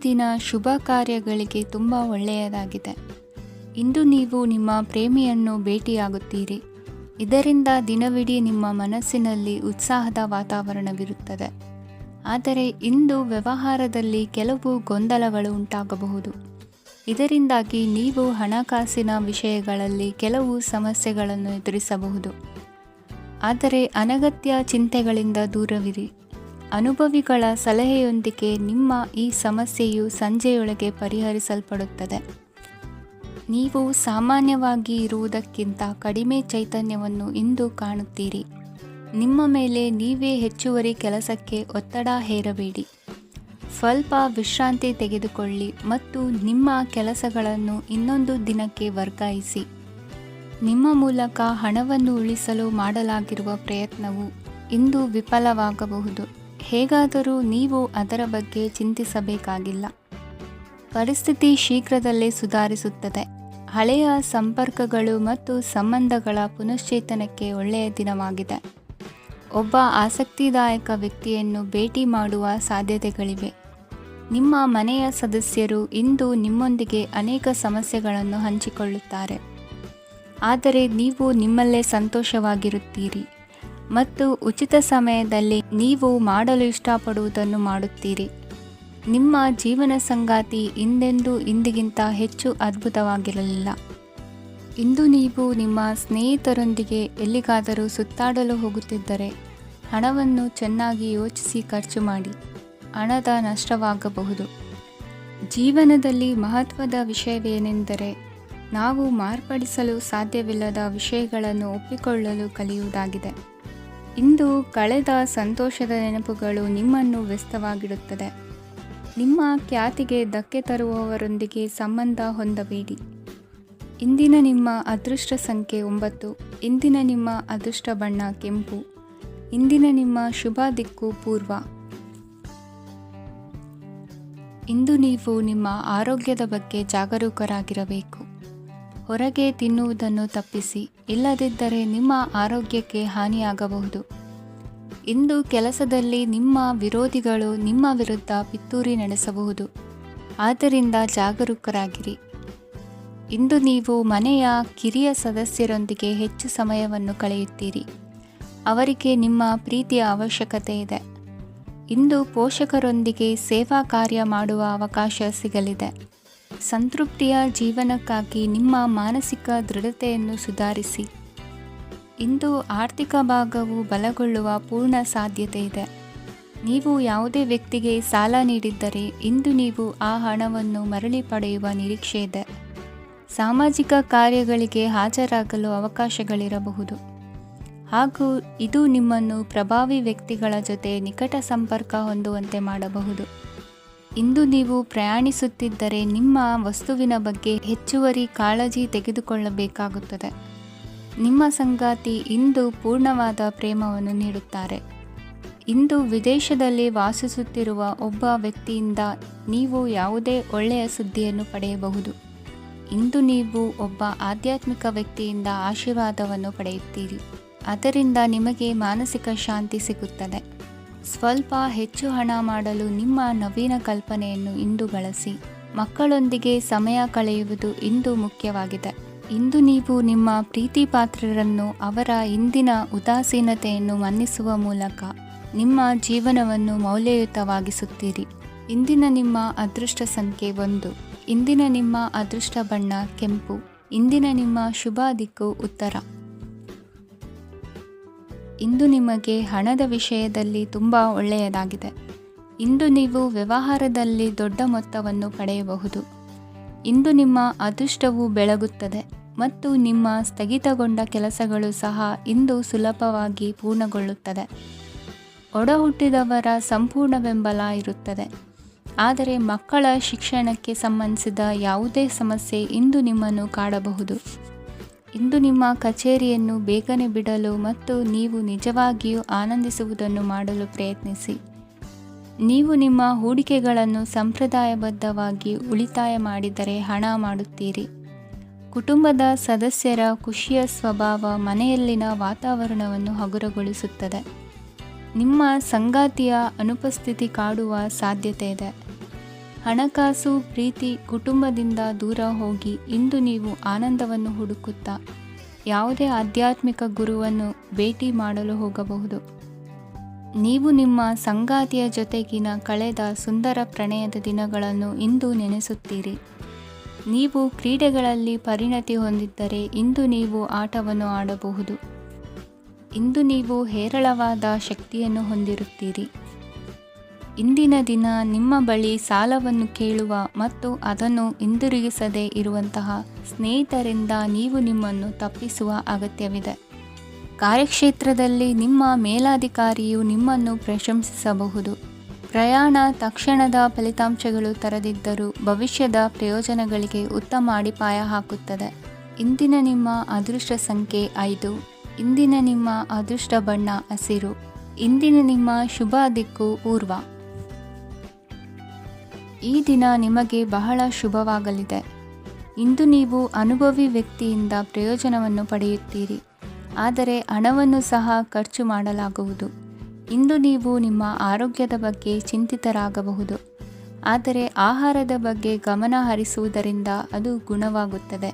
ದಿನ ಶುಭ ಕಾರ್ಯಗಳಿಗೆ ತುಂಬ ಒಳ್ಳೆಯದಾಗಿದೆ. ಇಂದು ನೀವು ನಿಮ್ಮ ಪ್ರೇಮಿಯನ್ನು ಭೇಟಿಯಾಗುತ್ತೀರಿ. ಇದರಿಂದ ದಿನವಿಡೀ ನಿಮ್ಮ ಮನಸ್ಸಿನಲ್ಲಿ ಉತ್ಸಾಹದ ವಾತಾವರಣವಿರುತ್ತದೆ. ಆದರೆ ಇಂದು ವ್ಯವಹಾರದಲ್ಲಿ ಕೆಲವು ಗೊಂದಲಗಳು ಉಂಟಾಗಬಹುದು. ಇದರಿಂದಾಗಿ ನೀವು ಹಣಕಾಸಿನ ವಿಷಯಗಳಲ್ಲಿ ಕೆಲವು ಸಮಸ್ಯೆಗಳನ್ನು ಎದುರಿಸಬಹುದು. ಆದರೆ ಅನಗತ್ಯ ಚಿಂತೆಗಳಿಂದ ದೂರವಿರಿ. ಅನುಭವಿಗಳ ಸಲಹೆಯೊಂದಿಗೆ ನಿಮ್ಮ ಈ ಸಮಸ್ಯೆಯು ಸಂಜೆಯೊಳಗೆ ಪರಿಹರಿಸಲ್ಪಡುತ್ತದೆ. ನೀವು ಸಾಮಾನ್ಯವಾಗಿ ಇರುವುದಕ್ಕಿಂತ ಕಡಿಮೆ ಚೈತನ್ಯವನ್ನು ಇಂದು ಕಾಣುತ್ತೀರಿ. ನಿಮ್ಮ ಮೇಲೆ ನೀವೇ ಹೆಚ್ಚುವರಿ ಕೆಲಸಕ್ಕೆ ಒತ್ತಡ ಹೇರಬೇಡಿ. ಸ್ವಲ್ಪ ವಿಶ್ರಾಂತಿ ತೆಗೆದುಕೊಳ್ಳಿ ಮತ್ತು ನಿಮ್ಮ ಕೆಲಸಗಳನ್ನು ಇನ್ನೊಂದು ದಿನಕ್ಕೆ ವರ್ಗಾಯಿಸಿ. ನಿಮ್ಮ ಮೂಲಕ ಹಣವನ್ನು ಉಳಿಸಲು ಮಾಡಲಾಗಿರುವ ಪ್ರಯತ್ನವು ಇಂದು ವಿಫಲವಾಗಬಹುದು. ಹೇಗಾದರೂ ನೀವು ಅದರ ಬಗ್ಗೆ ಚಿಂತಿಸಬೇಕಾಗಿಲ್ಲ. ಪರಿಸ್ಥಿತಿ ಶೀಘ್ರದಲ್ಲೇ ಸುಧಾರಿಸುತ್ತದೆ. ಹಳೆಯ ಸಂಪರ್ಕಗಳು ಮತ್ತು ಸಂಬಂಧಗಳ ಪುನಶ್ಚೇತನಕ್ಕೆ ಒಳ್ಳೆಯ ದಿನವಾಗಿದೆ. ಒಬ್ಬ ಆಸಕ್ತಿದಾಯಕ ವ್ಯಕ್ತಿಯನ್ನು ಭೇಟಿ ಮಾಡುವ ಸಾಧ್ಯತೆಗಳಿವೆ. ನಿಮ್ಮ ಮನೆಯ ಸದಸ್ಯರು ಇಂದು ನಿಮ್ಮೊಂದಿಗೆ ಅನೇಕ ಸಮಸ್ಯೆಗಳನ್ನು ಹಂಚಿಕೊಳ್ಳುತ್ತಾರೆ. ಆದರೆ ನೀವು ನಿಮ್ಮಲ್ಲೇ ಸಂತೋಷವಾಗಿರುತ್ತೀರಿ ಮತ್ತು ಉಚಿತ ಸಮಯದಲ್ಲಿ ನೀವು ಮಾಡಲು ಇಷ್ಟಪಡುವುದನ್ನು ಮಾಡುತ್ತೀರಿ. ನಿಮ್ಮ ಜೀವನ ಸಂಗಾತಿ ಇಂದೆಂದೂ ಇಂದಿಗಿಂತ ಹೆಚ್ಚು ಅದ್ಭುತವಾಗಿರಲಿಲ್ಲ. ಇಂದು ನೀವು ನಿಮ್ಮ ಸ್ನೇಹಿತರೊಂದಿಗೆ ಎಲ್ಲಿಗಾದರೂ ಸುತ್ತಾಡಲು ಹೋಗುತ್ತಿದ್ದರೆ ಹಣವನ್ನು ಚೆನ್ನಾಗಿ ಯೋಚಿಸಿ ಖರ್ಚು ಮಾಡಿ. ಹಣದ ನಷ್ಟವಾಗಬಹುದು. ಜೀವನದಲ್ಲಿ ಮಹತ್ವದ ವಿಷಯವೇನೆಂದರೆ ನಾವು ಮಾರ್ಪಡಿಸಲು ಸಾಧ್ಯವಿಲ್ಲದ ವಿಷಯಗಳನ್ನು ಒಪ್ಪಿಕೊಳ್ಳಲು ಕಲಿಯುವುದಾಗಿದೆ. ಇಂದು ಕಳೆದ ಸಂತೋಷದ ನೆನಪುಗಳು ನಿಮ್ಮನ್ನು ವ್ಯಸ್ತವಾಗಿಡುತ್ತದೆ. ನಿಮ್ಮ ಖ್ಯಾತಿಗೆ ಧಕ್ಕೆ ತರುವವರೊಂದಿಗೆ ಸಂಬಂಧ ಹೊಂದಬೇಡಿ. ಇಂದಿನ ನಿಮ್ಮ ಅದೃಷ್ಟ ಸಂಖ್ಯೆ 9. ಇಂದಿನ ನಿಮ್ಮ ಅದೃಷ್ಟ ಬಣ್ಣ ಕೆಂಪು. ಇಂದಿನ ನಿಮ್ಮ ಶುಭ ದಿಕ್ಕು ಪೂರ್ವ. ಇಂದು ನೀವು ನಿಮ್ಮ ಆರೋಗ್ಯದ ಬಗ್ಗೆ ಜಾಗರೂಕರಾಗಿರಬೇಕು. ಹೊರಗೆ ತಿನ್ನುವುದನ್ನು ತಪ್ಪಿಸಿ, ಇಲ್ಲದಿದ್ದರೆ ನಿಮ್ಮ ಆರೋಗ್ಯಕ್ಕೆ ಹಾನಿಯಾಗಬಹುದು. ಇಂದು ಕೆಲಸದಲ್ಲಿ ನಿಮ್ಮ ವಿರೋಧಿಗಳು ನಿಮ್ಮ ವಿರುದ್ಧ ಪಿತೂರಿ ನಡೆಸಬಹುದು. ಆದ್ದರಿಂದ ಜಾಗರೂಕರಾಗಿರಿ. ಇಂದು ನೀವು ಮನೆಯ ಕಿರಿಯ ಸದಸ್ಯರೊಂದಿಗೆ ಹೆಚ್ಚು ಸಮಯವನ್ನು ಕಳೆಯುತ್ತೀರಿ. ಅವರಿಗೆ ನಿಮ್ಮ ಪ್ರೀತಿಯ ಅವಶ್ಯಕತೆ ಇದೆ. ಇಂದು ಪೋಷಕರೊಂದಿಗೆ ಸೇವಾ ಕಾರ್ಯ ಮಾಡುವ ಅವಕಾಶ ಸಿಗಲಿದೆ. ಸಂತೃಪ್ತಿಯ ಜೀವನಕ್ಕಾಗಿ ನಿಮ್ಮ ಮಾನಸಿಕ ದೃಢತೆಯನ್ನು ಸುಧಾರಿಸಿ. ಇಂದು ಆರ್ಥಿಕ ಭಾಗವು ಬಲಗೊಳ್ಳುವ ಪೂರ್ಣ ಸಾಧ್ಯತೆ ಇದೆ. ನೀವು ಯಾವುದೇ ವ್ಯಕ್ತಿಗೆ ಸಾಲ ನೀಡಿದ್ದರೆ ಇಂದು ನೀವು ಆ ಹಣವನ್ನು ಮರಳಿ ಪಡೆಯುವ ನಿರೀಕ್ಷೆ ಇದೆ. ಸಾಮಾಜಿಕ ಕಾರ್ಯಗಳಿಗೆ ಹಾಜರಾಗಲು ಅವಕಾಶಗಳಿರಬಹುದು. ಹಾಗೂ ಇದು ನಿಮ್ಮನ್ನು ಪ್ರಭಾವಿ ವ್ಯಕ್ತಿಗಳ ಜೊತೆ ನಿಕಟ ಸಂಪರ್ಕ ಹೊಂದುವಂತೆ ಮಾಡಬಹುದು. ಇಂದು ನೀವು ಪ್ರಯಾಣಿಸುತ್ತಿದ್ದರೆ ನಿಮ್ಮ ವಸ್ತುವಿನ ಬಗ್ಗೆ ಹೆಚ್ಚುವರಿ ಕಾಳಜಿ ತೆಗೆದುಕೊಳ್ಳಬೇಕಾಗುತ್ತದೆ. ನಿಮ್ಮ ಸಂಗಾತಿ ಇಂದು ಪೂರ್ಣವಾದ ಪ್ರೇಮವನ್ನು ನೀಡುತ್ತಾರೆ. ಇಂದು ವಿದೇಶದಲ್ಲಿ ವಾಸಿಸುತ್ತಿರುವ ಒಬ್ಬ ವ್ಯಕ್ತಿಯಿಂದ ನೀವು ಯಾವುದೇ ಒಳ್ಳೆಯ ಸುದ್ದಿಯನ್ನು ಪಡೆಯಬಹುದು. ಇಂದು ನೀವು ಒಬ್ಬ ಆಧ್ಯಾತ್ಮಿಕ ವ್ಯಕ್ತಿಯಿಂದ ಆಶೀರ್ವಾದವನ್ನು ಪಡೆಯುತ್ತೀರಿ. ಅದರಿಂದ ನಿಮಗೆ ಮಾನಸಿಕ ಶಾಂತಿ ಸಿಗುತ್ತದೆ. ಸ್ವಲ್ಪ ಹೆಚ್ಚು ಹಣ ಮಾಡಲು ನಿಮ್ಮ ನವೀನ ಕಲ್ಪನೆಯನ್ನು ಇಂದು ಬಳಸಿ. ಮಕ್ಕಳೊಂದಿಗೆ ಸಮಯ ಕಳೆಯುವುದು ಇಂದು ಮುಖ್ಯವಾಗಿದೆ. ಇಂದು ನೀವು ನಿಮ್ಮ ಪ್ರೀತಿ ಪಾತ್ರರನ್ನು ಅವರ ಇಂದಿನ ಉದಾಸೀನತೆಯನ್ನು ಮನ್ನಿಸುವ ಮೂಲಕ ನಿಮ್ಮ ಜೀವನವನ್ನು ಮೌಲ್ಯಯುತವಾಗಿಸುತ್ತೀರಿ. ಇಂದಿನ ನಿಮ್ಮ ಅದೃಷ್ಟ ಸಂಖ್ಯೆ 1. ಇಂದಿನ ನಿಮ್ಮ ಅದೃಷ್ಟ ಬಣ್ಣ ಕೆಂಪು. ಇಂದಿನ ನಿಮ್ಮ ಶುಭ ದಿಕ್ಕು ಉತ್ತರ. ಇಂದು ನಿಮಗೆ ಹಣದ ವಿಷಯದಲ್ಲಿ ತುಂಬ ಒಳ್ಳೆಯದಾಗಿದೆ. ಇಂದು ನೀವು ವ್ಯವಹಾರದಲ್ಲಿ ದೊಡ್ಡ ಮೊತ್ತವನ್ನು ಪಡೆಯಬಹುದು. ಇಂದು ನಿಮ್ಮ ಅದೃಷ್ಟವು ಬೆಳಗುತ್ತದೆ ಮತ್ತು ನಿಮ್ಮ ಸ್ಥಗಿತಗೊಂಡ ಕೆಲಸಗಳು ಸಹ ಇಂದು ಸುಲಭವಾಗಿ ಪೂರ್ಣಗೊಳ್ಳುತ್ತದೆ. ಒಡಹುಟ್ಟಿದವರ ಸಂಪೂರ್ಣ ಬೆಂಬಲ ಇರುತ್ತದೆ. ಆದರೆ ಮಕ್ಕಳ ಶಿಕ್ಷಣಕ್ಕೆ ಸಂಬಂಧಿಸಿದ ಯಾವುದೇ ಸಮಸ್ಯೆ ಇಂದು ನಿಮ್ಮನ್ನು ಕಾಡಬಹುದು. ಇಂದು ನಿಮ್ಮ ಕಚೇರಿಯನ್ನು ಬೇಗನೆ ಬಿಡಲು ಮತ್ತು ನೀವು ನಿಜವಾಗಿಯೂ ಆನಂದಿಸುವುದನ್ನು ಮಾಡಲು ಪ್ರಯತ್ನಿಸಿ. ನೀವು ನಿಮ್ಮ ಹೂಡಿಕೆಗಳನ್ನು ಸಂಪ್ರದಾಯಬದ್ಧವಾಗಿ ಉಳಿತಾಯ ಮಾಡಿದರೆ ಹಣ ಮಾಡುತ್ತೀರಿ. ಕುಟುಂಬದ ಸದಸ್ಯರ ಖುಷಿಯ ಸ್ವಭಾವ ಮನೆಯಲ್ಲಿನ ವಾತಾವರಣವನ್ನು ಹಗುರಗೊಳಿಸುತ್ತದೆ. ನಿಮ್ಮ ಸಂಗಾತಿಯ ಅನುಪಸ್ಥಿತಿ ಕಾಡುವ ಸಾಧ್ಯತೆ ಇದೆ. ಹಣಕಾಸು, ಪ್ರೀತಿ, ಕುಟುಂಬದಿಂದ ದೂರ ಹೋಗಿ ಇಂದು ನೀವು ಆನಂದವನ್ನು ಹುಡುಕುತ್ತಾ ಯಾವುದೇ ಆಧ್ಯಾತ್ಮಿಕ ಗುರುವನ್ನು ಭೇಟಿ ಮಾಡಲು ಹೋಗಬಹುದು. ನೀವು ನಿಮ್ಮ ಸಂಗಾತಿಯ ಜೊತೆಗಿನ ಕಳೆದ ಸುಂದರ ಪ್ರಣಯದ ದಿನಗಳನ್ನು ಇಂದು ನೆನೆಸುತ್ತೀರಿ. ನೀವು ಕ್ರೀಡೆಗಳಲ್ಲಿ ಪರಿಣತಿ ಹೊಂದಿದ್ದರೆ ಇಂದು ನೀವು ಆಟವನ್ನು ಆಡಬಹುದು. ಇಂದು ನೀವು ಹೇರಳವಾದ ಶಕ್ತಿಯನ್ನು ಹೊಂದಿರುತ್ತೀರಿ. ಇಂದಿನ ದಿನ ನಿಮ್ಮ ಬಳಿ ಸಾಲವನ್ನು ಕೇಳುವ ಮತ್ತು ಅದನ್ನು ಹಿಂದಿರುಗಿಸದೇ ಇರುವಂತಹ ಸ್ನೇಹಿತರಿಂದ ನೀವು ನಿಮ್ಮನ್ನು ತಪ್ಪಿಸುವ ಅಗತ್ಯವಿದೆ. ಕಾರ್ಯಕ್ಷೇತ್ರದಲ್ಲಿ ನಿಮ್ಮ ಮೇಲಾಧಿಕಾರಿಯು ನಿಮ್ಮನ್ನು ಪ್ರಶಂಸಿಸಬಹುದು. ಪ್ರಯಾಣ ತಕ್ಷಣದ ಫಲಿತಾಂಶಗಳು ತರದಿದ್ದರೂ ಭವಿಷ್ಯದ ಪ್ರಯೋಜನಗಳಿಗೆ ಉತ್ತಮ ಅಡಿಪಾಯ ಹಾಕುತ್ತದೆ. ಇಂದಿನ ನಿಮ್ಮ ಅದೃಷ್ಟ ಸಂಖ್ಯೆ 5. ಇಂದಿನ ನಿಮ್ಮ ಅದೃಷ್ಟ ಬಣ್ಣ ಹಸಿರು. ಇಂದಿನ ನಿಮ್ಮ ಶುಭ ದಿಕ್ಕು ಪೂರ್ವ. ಈ ದಿನ ನಿಮಗೆ ಬಹಳ ಶುಭವಾಗಲಿದೆ. ಇಂದು ನೀವು ಅನುಭವಿ ವ್ಯಕ್ತಿಯಿಂದ ಪ್ರಯೋಜನವನ್ನು ಪಡೆಯುತ್ತೀರಿ, ಆದರೆ ಹಣವನ್ನು ಸಹ ಖರ್ಚು ಮಾಡಲಾಗುವುದು. ಇಂದು ನೀವು ನಿಮ್ಮ ಆರೋಗ್ಯದ ಬಗ್ಗೆ ಚಿಂತಿತರಾಗಬಹುದು, ಆದರೆ ಆಹಾರದ ಬಗ್ಗೆ ಗಮನ ಹರಿಸುವುದರಿಂದ ಅದು ಗುಣವಾಗುತ್ತದೆ.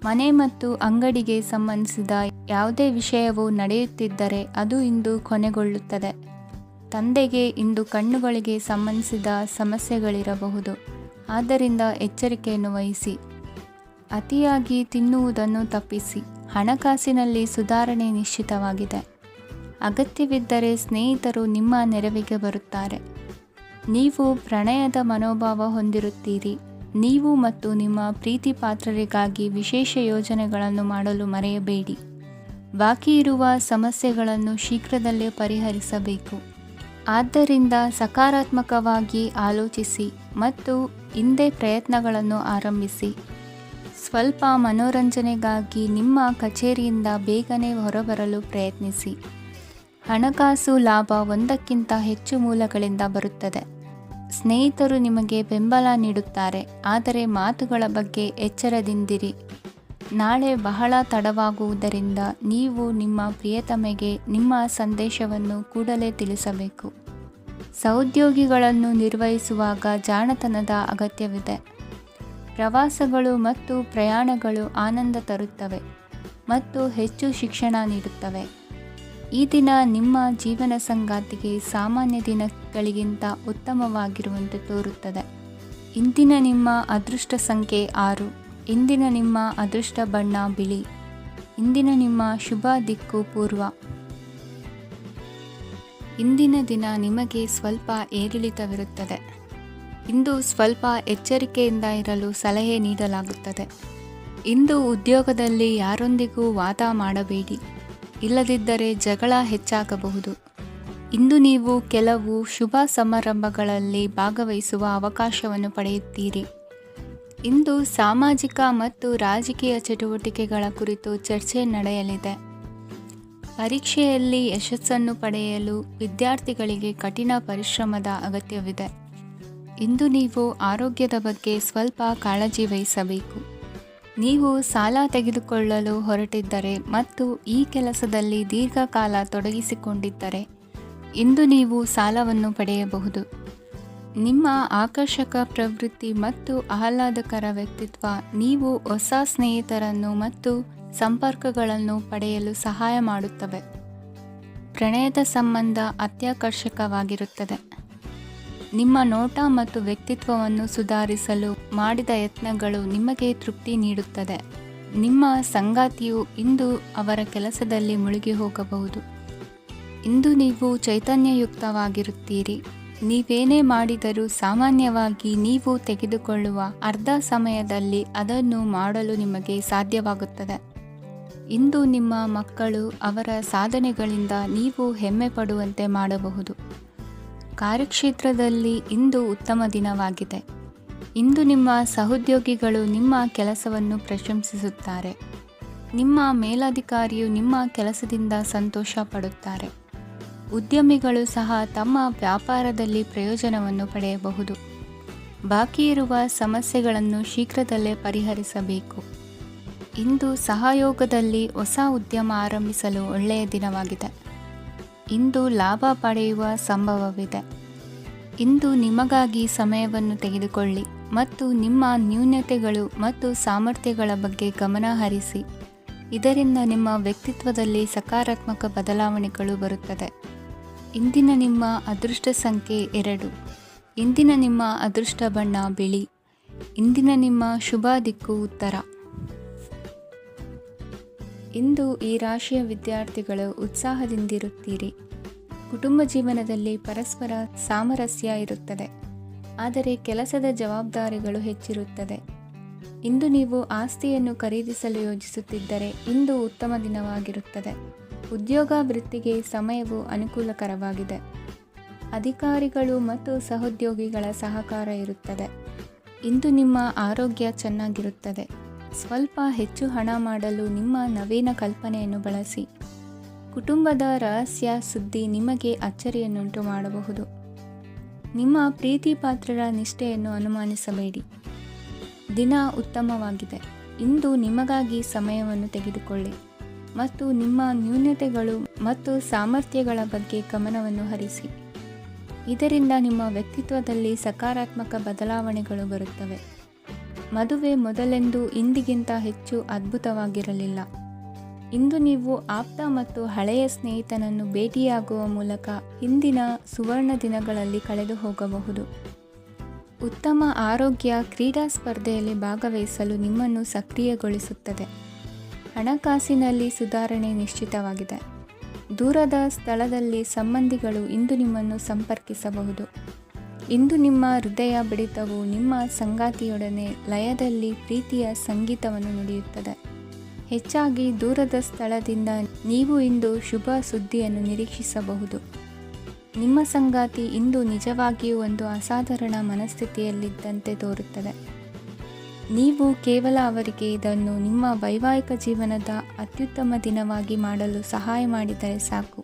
ಮನೆ ಮತ್ತು ಅಂಗಡಿಗೆ ಸಂಬಂಧಿಸಿದ ಯಾವುದೇ ವಿಷಯವು ನಡೆಯುತ್ತಿದ್ದರೆ ಅದು ಇಂದು ಕೊನೆಗೊಳ್ಳುತ್ತದೆ. ತಂದೆಗೆ ಇಂದು ಕಣ್ಣುಗಳಿಗೆ ಸಂಬಂಧಿಸಿದ ಸಮಸ್ಯೆಗಳಿರಬಹುದು, ಆದ್ದರಿಂದ ಎಚ್ಚರಿಕೆಯನ್ನು ವಹಿಸಿ. ಅತಿಯಾಗಿ ತಿನ್ನುವುದನ್ನು ತಪ್ಪಿಸಿ. ಹಣಕಾಸಿನಲ್ಲಿ ಸುಧಾರಣೆ ನಿಶ್ಚಿತವಾಗಿದೆ. ಅಗತ್ಯವಿದ್ದರೆ ಸ್ನೇಹಿತರು ನಿಮ್ಮ ನೆರವಿಗೆ ಬರುತ್ತಾರೆ. ನೀವು ಪ್ರಣಯದ ಮನೋಭಾವ ಹೊಂದಿರುತ್ತೀರಿ. ನೀವು ಮತ್ತು ನಿಮ್ಮ ಪ್ರೀತಿ ಪಾತ್ರರಿಗಾಗಿ ವಿಶೇಷ ಯೋಜನೆಗಳನ್ನು ಮಾಡಲು ಮರೆಯಬೇಡಿ. ಬಾಕಿ ಇರುವ ಸಮಸ್ಯೆಗಳನ್ನು ಶೀಘ್ರದಲ್ಲೇ ಪರಿಹರಿಸಬೇಕು. ಆದ್ದರಿಂದ ಸಕಾರಾತ್ಮಕವಾಗಿ ಆಲೋಚಿಸಿ ಮತ್ತು ಹಿಂದೆ ಪ್ರಯತ್ನಗಳನ್ನು ಆರಂಭಿಸಿ. ಸ್ವಲ್ಪ ಮನೋರಂಜನೆಗಾಗಿ ನಿಮ್ಮ ಕಚೇರಿಯಿಂದ ಬೇಗನೆ ಹೊರಬರಲು ಪ್ರಯತ್ನಿಸಿ. ಹಣಕಾಸು ಲಾಭ ಒಂದಕ್ಕಿಂತ ಹೆಚ್ಚು ಮೂಲಗಳಿಂದ ಬರುತ್ತದೆ. ಸ್ನೇಹಿತರು ನಿಮಗೆ ಬೆಂಬಲ ನೀಡುತ್ತಾರೆ, ಆದರೆ ಮಾತುಗಳ ಬಗ್ಗೆ ಎಚ್ಚರದಿಂದಿರಿ. ನಾಳೆ ಬಹಳ ತಡವಾಗುವುದರಿಂದ ನೀವು ನಿಮ್ಮ ಪ್ರಿಯತಮೆಗೆ ನಿಮ್ಮ ಸಂದೇಶವನ್ನು ಕೂಡಲೇ ತಿಳಿಸಬೇಕು. ಸಹೋದ್ಯೋಗಿಗಳನ್ನು ನಿರ್ವಹಿಸುವಾಗ ಜಾಣತನದ ಅಗತ್ಯವಿದೆ. ಪ್ರವಾಸಗಳು ಮತ್ತು ಪ್ರಯಾಣಗಳು ಆನಂದ ತರುತ್ತವೆ ಮತ್ತು ಹೆಚ್ಚು ಶಿಕ್ಷಣ ನೀಡುತ್ತವೆ. ಈ ದಿನ ನಿಮ್ಮ ಜೀವನ ಸಂಗಾತಿಗೆ ಸಾಮಾನ್ಯ ದಿನಗಳಿಗಿಂತ ಉತ್ತಮವಾಗಿರುವಂತೆ ತೋರುತ್ತದೆ. ಇಂದಿನ ನಿಮ್ಮ ಅದೃಷ್ಟ ಸಂಖ್ಯೆ 6. ಇಂದಿನ ನಿಮ್ಮ ಅದೃಷ್ಟ ಬಣ್ಣ ಬಿಳಿ. ಇಂದಿನ ನಿಮ್ಮ ಶುಭ ದಿಕ್ಕು ಪೂರ್ವ. ಇಂದಿನ ದಿನ ನಿಮಗೆ ಸ್ವಲ್ಪ ಏರಿಳಿತವಿರುತ್ತದೆ. ಇಂದು ಸ್ವಲ್ಪ ಎಚ್ಚರಿಕೆಯಿಂದ ಇರಲು ಸಲಹೆ ನೀಡಲಾಗುತ್ತದೆ. ಇಂದು ಉದ್ಯೋಗದಲ್ಲಿ ಯಾರೊಂದಿಗೂ ವಾದ ಮಾಡಬೇಡಿ, ಇಲ್ಲದಿದ್ದರೆ ಜಗಳ ಹೆಚ್ಚಾಗಬಹುದು. ಇಂದು ನೀವು ಕೆಲವು ಶುಭ ಸಮಾರಂಭಗಳಲ್ಲಿ ಭಾಗವಹಿಸುವ ಅವಕಾಶವನ್ನು ಪಡೆಯುತ್ತೀರಿ. ಇಂದು ಸಾಮಾಜಿಕ ಮತ್ತು ರಾಜಕೀಯ ಚಟುವಟಿಕೆಗಳ ಕುರಿತು ಚರ್ಚೆ ನಡೆಯಲಿದೆ. ಪರೀಕ್ಷೆಯಲ್ಲಿ ಯಶಸ್ಸನ್ನು ಪಡೆಯಲು ವಿದ್ಯಾರ್ಥಿಗಳಿಗೆ ಕಠಿಣ ಪರಿಶ್ರಮದ ಅಗತ್ಯವಿದೆ. ಇಂದು ನೀವು ಆರೋಗ್ಯದ ಬಗ್ಗೆ ಸ್ವಲ್ಪ ಕಾಳಜಿ ವಹಿಸಬೇಕು. ನೀವು ಸಾಲ ತೆಗೆದುಕೊಳ್ಳಲು ಹೊರಟಿದ್ದರೆ ಮತ್ತು ಈ ಕೆಲಸದಲ್ಲಿ ದೀರ್ಘಕಾಲ ತೊಡಗಿಸಿಕೊಂಡಿದ್ದರೆ ಇಂದು ನೀವು ಸಾಲವನ್ನು ಪಡೆಯಬಹುದು. ನಿಮ್ಮ ಆಕರ್ಷಕ ಪ್ರವೃತ್ತಿ ಮತ್ತು ಆಹ್ಲಾದಕರ ವ್ಯಕ್ತಿತ್ವ ನೀವು ಹೊಸ ಸ್ನೇಹಿತರನ್ನು ಮತ್ತು ಸಂಪರ್ಕಗಳನ್ನು ಪಡೆಯಲು ಸಹಾಯ ಮಾಡುತ್ತವೆ. ಪ್ರಣಯದ ಸಂಬಂಧ ಅತ್ಯಾಕರ್ಷಕವಾಗಿರುತ್ತದೆ. ನಿಮ್ಮ ನೋಟ ಮತ್ತು ವ್ಯಕ್ತಿತ್ವವನ್ನು ಸುಧಾರಿಸಲು ಮಾಡಿದ ಯತ್ನಗಳು ನಿಮಗೆ ತೃಪ್ತಿ ನೀಡುತ್ತದೆ. ನಿಮ್ಮ ಸಂಗಾತಿಯು ಇಂದು ಅವರ ಕೆಲಸದಲ್ಲಿ ಮುಳುಗಿ ಹೋಗಬಹುದು. ಇಂದು ನೀವು ಚೈತನ್ಯಯುಕ್ತವಾಗಿರುತ್ತೀರಿ. ನೀವೇನೇ ಮಾಡಿದರೂ ಸಾಮಾನ್ಯವಾಗಿ ನೀವು ತೆಗೆದುಕೊಳ್ಳುವ ಅರ್ಧ ಸಮಯದಲ್ಲಿ ಅದನ್ನು ಮಾಡಲು ನಿಮಗೆ ಸಾಧ್ಯವಾಗುತ್ತದೆ. ಇಂದು ನಿಮ್ಮ ಮಕ್ಕಳು ಅವರ ಸಾಧನೆಗಳಿಂದ ನೀವು ಹೆಮ್ಮೆ ಪಡುವಂತೆ ಮಾಡಬಹುದು. ಕಾರ್ಯಕ್ಷೇತ್ರದಲ್ಲಿ ಇಂದು ಉತ್ತಮ ದಿನವಾಗಿದೆ. ಇಂದು ನಿಮ್ಮ ಸಹೋದ್ಯೋಗಿಗಳು ನಿಮ್ಮ ಕೆಲಸವನ್ನು ಪ್ರಶಂಸಿಸುತ್ತಾರೆ. ನಿಮ್ಮ ಮೇಲಧಿಕಾರಿಯು ನಿಮ್ಮ ಕೆಲಸದಿಂದ ಸಂತೋಷ ಪಡುತ್ತಾರೆ. ಉದ್ಯಮಿಗಳು ಸಹ ತಮ್ಮ ವ್ಯಾಪಾರದಲ್ಲಿ ಪ್ರಯೋಜನವನ್ನು ಪಡೆಯಬಹುದು. ಬಾಕಿ ಇರುವ ಸಮಸ್ಯೆಗಳನ್ನು ಶೀಘ್ರದಲ್ಲೇ ಪರಿಹರಿಸಬೇಕು. ಇಂದು ಸಹಯೋಗದಲ್ಲಿ ಹೊಸ ಉದ್ಯಮ ಆರಂಭಿಸಲು ಒಳ್ಳೆಯ ದಿನವಾಗಿದೆ. ಇಂದು ಲಾಭ ಪಡೆಯುವ ಸಂಭವವಿದೆ. ಇಂದು ನಿಮಗಾಗಿ ಸಮಯವನ್ನು ತೆಗೆದುಕೊಳ್ಳಿ ಮತ್ತು ನಿಮ್ಮ ನ್ಯೂನತೆಗಳು ಮತ್ತು ಸಾಮರ್ಥ್ಯಗಳ ಬಗ್ಗೆ ಗಮನ ಹರಿಸಿ. ಇದರಿಂದ ನಿಮ್ಮ ವ್ಯಕ್ತಿತ್ವದಲ್ಲಿ ಸಕಾರಾತ್ಮಕ ಬದಲಾವಣೆಗಳು ಬರುತ್ತದೆ. ಇಂದಿನ ನಿಮ್ಮ ಅದೃಷ್ಟ ಸಂಖ್ಯೆ 2. ಇಂದಿನ ನಿಮ್ಮ ಅದೃಷ್ಟ ಬಣ್ಣ ಬಿಳಿ. ಇಂದಿನ ನಿಮ್ಮ ಶುಭ ದಿಕ್ಕು ಉತ್ತರ. ಇಂದು ಈ ರಾಶಿಯ ವಿದ್ಯಾರ್ಥಿಗಳು ಉತ್ಸಾಹದಿಂದಿರುತ್ತೀರಿ. ಕುಟುಂಬ ಜೀವನದಲ್ಲಿ ಪರಸ್ಪರ ಸಾಮರಸ್ಯ ಇರುತ್ತದೆ, ಆದರೆ ಕೆಲಸದ ಜವಾಬ್ದಾರಿಗಳು ಹೆಚ್ಚಿರುತ್ತದೆ. ಇಂದು ನೀವು ಆಸ್ತಿಯನ್ನು ಖರೀದಿಸಲು ಯೋಜಿಸುತ್ತಿದ್ದರೆ ಇಂದು ಉತ್ತಮ ದಿನವಾಗಿರುತ್ತದೆ. ಉದ್ಯೋಗ ವೃತ್ತಿಗೆ ಸಮಯವು ಅನುಕೂಲಕರವಾಗಿದೆ. ಅಧಿಕಾರಿಗಳು ಮತ್ತು ಸಹೋದ್ಯೋಗಿಗಳ ಸಹಕಾರ ಇರುತ್ತದೆ. ಇಂದು ನಿಮ್ಮ ಆರೋಗ್ಯ ಚೆನ್ನಾಗಿರುತ್ತದೆ. ಸ್ವಲ್ಪ ಹೆಚ್ಚು ಹಣ ಮಾಡಲು ನಿಮ್ಮ ನವೀನ ಕಲ್ಪನೆಯನ್ನು ಬಳಸಿ. ಕುಟುಂಬದ ರಹಸ್ಯ ಸುದ್ದಿ ನಿಮಗೆ ಅಚ್ಚರಿಯನ್ನುಂಟು ಮಾಡಬಹುದು. ನಿಮ್ಮ ಪ್ರೀತಿ ಪಾತ್ರರ ನಿಷ್ಠೆಯನ್ನು ಅನುಮಾನಿಸಬೇಡಿ. ದಿನ ಉತ್ತಮವಾಗಿದೆ. ಇಂದು ನಿಮಗಾಗಿ ಸಮಯವನ್ನು ತೆಗೆದುಕೊಳ್ಳಿ ಮತ್ತು ನಿಮ್ಮ ನ್ಯೂನತೆಗಳು ಮತ್ತು ಸಾಮರ್ಥ್ಯಗಳ ಬಗ್ಗೆ ಗಮನವನ್ನು ಹರಿಸಿ. ಇದರಿಂದ ನಿಮ್ಮ ವ್ಯಕ್ತಿತ್ವದಲ್ಲಿ ಸಕಾರಾತ್ಮಕ ಬದಲಾವಣೆಗಳು ಬರುತ್ತವೆ. ಮದುವೆ ಮೊದಲೆಂದು ಇಂದಿಗಿಂತ ಹೆಚ್ಚು ಅದ್ಭುತವಾಗಿರಲಿಲ್ಲ. ಇಂದು ನೀವು ಆಪ್ತ ಮತ್ತು ಹಳೆಯ ಸ್ನೇಹಿತನನ್ನು ಭೇಟಿಯಾಗುವ ಮೂಲಕ ಹಿಂದಿನ ಸುವರ್ಣ ದಿನಗಳಲ್ಲಿ ಕಳೆದು ಹೋಗಬಹುದು. ಉತ್ತಮ ಆರೋಗ್ಯ ಕ್ರೀಡಾ ಸ್ಪರ್ಧೆಯಲ್ಲಿ ಭಾಗವಹಿಸಲು ನಿಮ್ಮನ್ನು ಸಕ್ರಿಯಗೊಳಿಸುತ್ತದೆ. ಹಣಕಾಸಿನಲ್ಲಿ ಸುಧಾರಣೆ ನಿಶ್ಚಿತವಾಗಿದೆ. ದೂರದ ಸ್ಥಳದಲ್ಲಿ ಸಂಬಂಧಿಗಳು ಇಂದು ನಿಮ್ಮನ್ನು ಸಂಪರ್ಕಿಸಬಹುದು. ಇಂದು ನಿಮ್ಮ ಹೃದಯ ಬಡಿತವು ನಿಮ್ಮ ಸಂಗಾತಿಯೊಡನೆ ಲಯದಲ್ಲಿ ಪ್ರೀತಿಯ ಸಂಗೀತವನ್ನು ನುಡಿಯುತ್ತದೆ. ಹೆಚ್ಚಾಗಿ ದೂರದ ಸ್ಥಳದಿಂದ ನೀವು ಇಂದು ಶುಭ ಸುದ್ದಿಯನ್ನು ನಿರೀಕ್ಷಿಸಬಹುದು. ನಿಮ್ಮ ಸಂಗಾತಿ ಇಂದು ನಿಜವಾಗಿಯೂ ಒಂದು ಅಸಾಧಾರಣ ಮನಸ್ಥಿತಿಯಲ್ಲಿದ್ದಂತೆ ತೋರುತ್ತದೆ. ನೀವು ಕೇವಲ ಅವರಿಗೆ ಇದನ್ನು ನಿಮ್ಮ ವೈವಾಹಿಕ ಜೀವನದ ಅತ್ಯುತ್ತಮ ದಿನವಾಗಿ ಮಾಡಲು ಸಹಾಯ ಮಾಡಿದರೆ ಸಾಕು.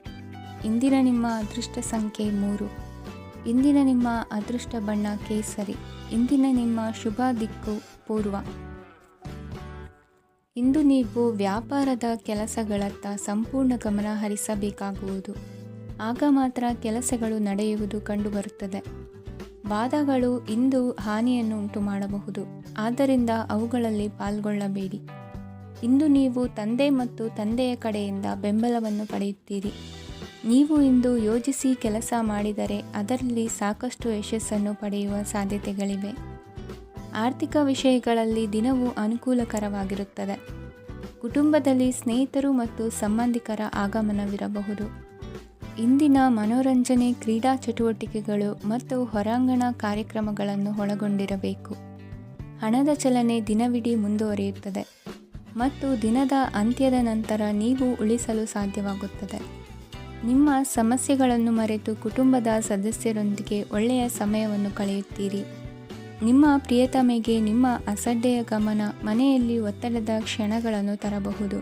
ಇಂದಿನ ನಿಮ್ಮ ಅದೃಷ್ಟ ಸಂಖ್ಯೆ 3. ಇಂದಿನ ನಿಮ್ಮ ಅದೃಷ್ಟ ಬಣ್ಣ ಕೇಸರಿ. ಇಂದಿನ ನಿಮ್ಮ ಶುಭ ದಿಕ್ಕು ಪೂರ್ವ. ಇಂದು ನೀವು ವ್ಯಾಪಾರದ ಕೆಲಸಗಳತ್ತ ಸಂಪೂರ್ಣ ಗಮನ ಹರಿಸಬೇಕಾಗುವುದು. ಆಗ ಮಾತ್ರ ಕೆಲಸಗಳು ನಡೆಯುವುದು ಕಂಡುಬರುತ್ತದೆ. ವಾದಗಳು ಇಂದು ಹಾನಿಯನ್ನು ಉಂಟು ಮಾಡಬಹುದು, ಆದ್ದರಿಂದ ಅವುಗಳಲ್ಲಿ ಪಾಲ್ಗೊಳ್ಳಬೇಡಿ. ಇಂದು ನೀವು ತಂದೆ ಮತ್ತು ತಂದೆಯ ಕಡೆಯಿಂದ ಬೆಂಬಲವನ್ನು ಪಡೆಯುತ್ತೀರಿ. ನೀವು ಇಂದು ಯೋಜಿಸಿ ಕೆಲಸ ಮಾಡಿದರೆ ಅದರಲ್ಲಿ ಸಾಕಷ್ಟು ಯಶಸ್ಸನ್ನು ಪಡೆಯುವ ಸಾಧ್ಯತೆಗಳಿವೆ. ಆರ್ಥಿಕ ವಿಷಯಗಳಲ್ಲಿ ದಿನವು ಅನುಕೂಲಕರವಾಗಿರುತ್ತದೆ. ಕುಟುಂಬದಲ್ಲಿ ಸ್ನೇಹಿತರು ಮತ್ತು ಸಂಬಂಧಿಕರ ಆಗಮನವಿರಬಹುದು. ಇಂದಿನ ಮನೋರಂಜನೆ ಕ್ರೀಡಾ ಚಟುವಟಿಕೆಗಳು ಮತ್ತು ಹೊರಾಂಗಣ ಕಾರ್ಯಕ್ರಮಗಳನ್ನು ಒಳಗೊಂಡಿರಬೇಕು. ಹಣದ ಚಲನೆ ದಿನವಿಡೀ ಮುಂದುವರಿಯುತ್ತದೆ ಮತ್ತು ದಿನದ ಅಂತ್ಯದ ನಂತರ ನೀವು ಉಳಿಸಲು ಸಾಧ್ಯವಾಗುತ್ತದೆ. ನಿಮ್ಮ ಸಮಸ್ಯೆಗಳನ್ನು ಮರೆತು ಕುಟುಂಬದ ಸದಸ್ಯರೊಂದಿಗೆ ಒಳ್ಳೆಯ ಸಮಯವನ್ನು ಕಳೆಯುತ್ತೀರಿ. ನಿಮ್ಮ ಪ್ರಿಯತಮೆಗೆ ನಿಮ್ಮ ಅಸಡ್ಡೆಯ ಗಮನ ಮನೆಯಲ್ಲಿ ಒತ್ತಡದ ಕ್ಷಣಗಳನ್ನು ತರಬಹುದು.